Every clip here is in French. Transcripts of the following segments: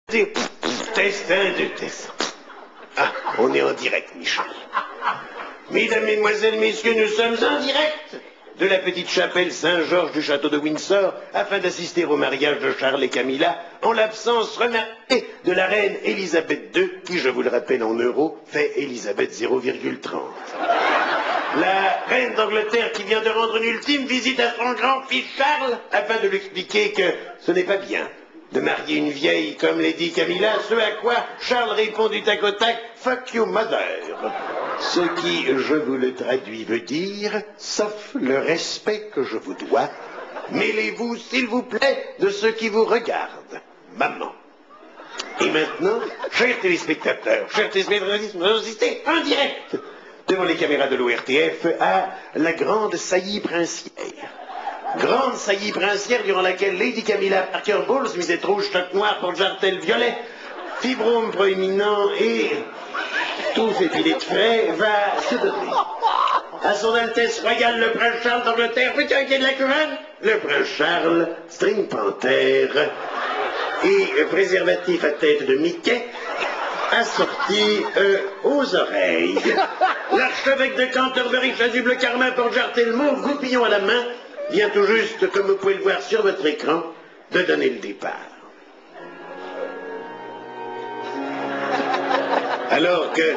Test 1, 2, test. Ah, on est en direct, Michel. Mesdames, Mesdemoiselles, Messieurs, nous sommes en direct de la petite chapelle Saint-Georges du château de Windsor afin d'assister au mariage de Charles et Camilla en l'absence remarquée de la reine Elisabeth II, qui, je vous le rappelle en euros, fait Elisabeth 0,30. La reine d'Angleterre qui vient de rendre une ultime visite à son grand-fils Charles afin de lui expliquer que ce n'est pas bien de marier une vieille comme Lady Camilla, ce à quoi Charles répond du tac au tac « Fuck you mother ». Ce qui, je vous le traduis, veut dire « sauf le respect que je vous dois, mêlez-vous, s'il vous plaît, de ce qui vous regarde, maman ». Et maintenant, chers téléspectateurs, vous assistez en direct devant les caméras de l'ORTF à la grande saillie princière. Grande saillie princière durant laquelle Lady Camilla Parker Bowles, musette rouge, choc noir pour jartel violet, fibrome proéminent et tout fait filet de frais, va se donner. À son Altesse Royale, le prince Charles d'Angleterre, petit inquiet de la couronne, le prince Charles, string panthère et préservatif à tête de Mickey, assorti aux oreilles. L'archevêque de Canterbury, chasuble carmin, pour jartel mauve, goupillon à la main, vient tout juste, comme vous pouvez le voir sur votre écran, de donner le départ. Alors que,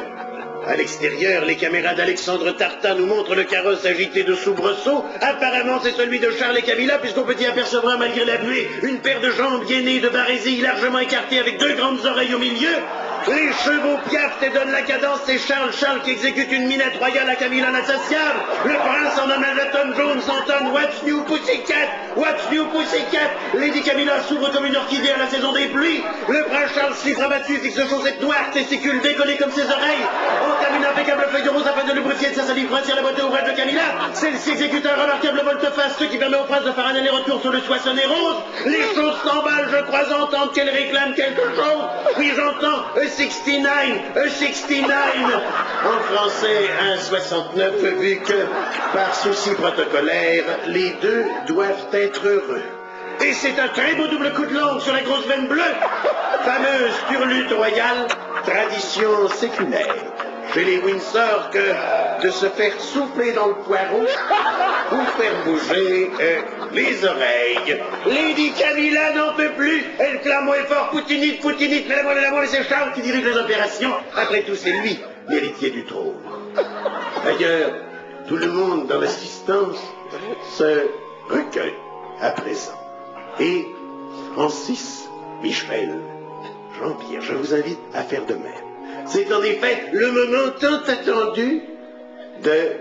à l'extérieur, les caméras d'Alexandre Tartin nous montrent le carrosse agité de soubresauts, apparemment c'est celui de Charles et Camilla, puisqu'on peut y apercevoir, malgré la buée, une paire de jambes gainées de barésilles largement écartées avec deux grandes oreilles au milieu. Les chevaux piaffent et donnent la cadence, c'est Charles qui exécute une minette royale à Camilla l'insatiable. Le prince en hommage à Tom Jones entonne What's New Pussycat, What's New Pussycat. Lady Camilla s'ouvre comme une orchidée à la saison des pluies. Le prince Charles, chiffre abattu, fixe chaussettes noires, testicules décollés comme ses oreilles, entame une impeccable feuille de rose afin de lubrifier de sa salive princière la boîte ouvrage de Camilla. Celle-ci exécute un remarquable volte-face, ce qui permet au prince de faire un aller-retour sur le soissonné rose. Les choses s'emballent, je crois entendre qu'elle réclame quelque chose. Oui, j'entends, a 69, en français un 69, vu que, par souci protocolaire, les deux doivent être heureux. Et c'est un très beau double coup de langue sur la grosse veine bleue, fameuse turlute royale, tradition séculaire. Chez les Windsor que de se faire souffler dans le poireau ou faire bouger les oreilles. Lady Camilla n'en peut plus, elle clame haut et fort, Poutinite, mais l'amour, et c'est Charles qui dirige les opérations. Après tout, c'est lui, l'héritier du trône. D'ailleurs, tout le monde dans l'assistance se recueille à présent. Et Francis, Michel, Jean-Pierre, je vous invite à faire de même. C'est en effet le moment tant attendu de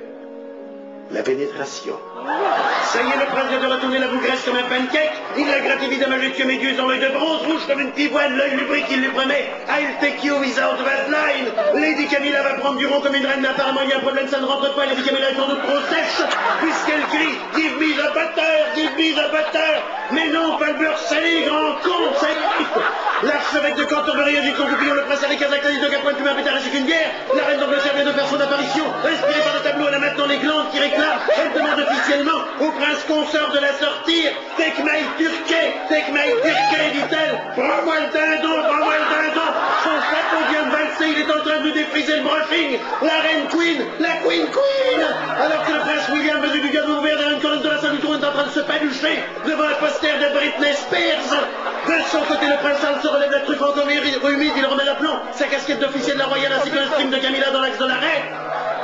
la pénétration. Ça y est, le prince vient de retourner la bougresse comme un pancake. Il la gratifie d'un majestueux méduse en l'œil de bronze, rouge comme une pivoine, l'œil lubrique, il lui promet I'll take you without Vaseline. Lady Camilla va prendre du rond comme une reine, mais apparemment il y a un problème, ça ne rentre pas. Lady Camilla est sans doute trop sèche, puisqu'elle crie Give me the butter, give me the butter. Mais non, pas le beurre salé, grand con, ça évite. L'archevêque de Canterbury agite son goupillon, le prince Harry Kazakh, de Capone, plus un pétard ainsi qu'une guerre. La reine d'Angleterre vient de faire son apparition, inspirée par le tableau, elle a maintenant les glandes qui réclament. Elle demande officiellement au prince consort de la sortir. Take my turquet, dit-elle. Prends-moi le dindon, prends-moi le dindon. Son chapeau vient de valser, il est en train de lui défriser le brushing. La reine Queen, la Queen. Alors que le prince William, venu du gâteau ouvert derrière une colonne de la salle du trône, est en train de se palucher devant un poster de Britney Spears. De son côté, le prince Charles se relève la truffe encore humide, il remet l'aplomb, sa casquette d'officier de la royale ainsi que le string de Camilla dans l'axe de l'arrêt.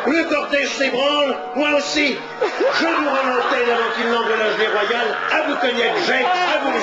Le cortège s'ébranle, moi aussi. Je vous rends l'antenne avant qu'il n'engrenage les royales. À vous cognac, j'ai, à vous les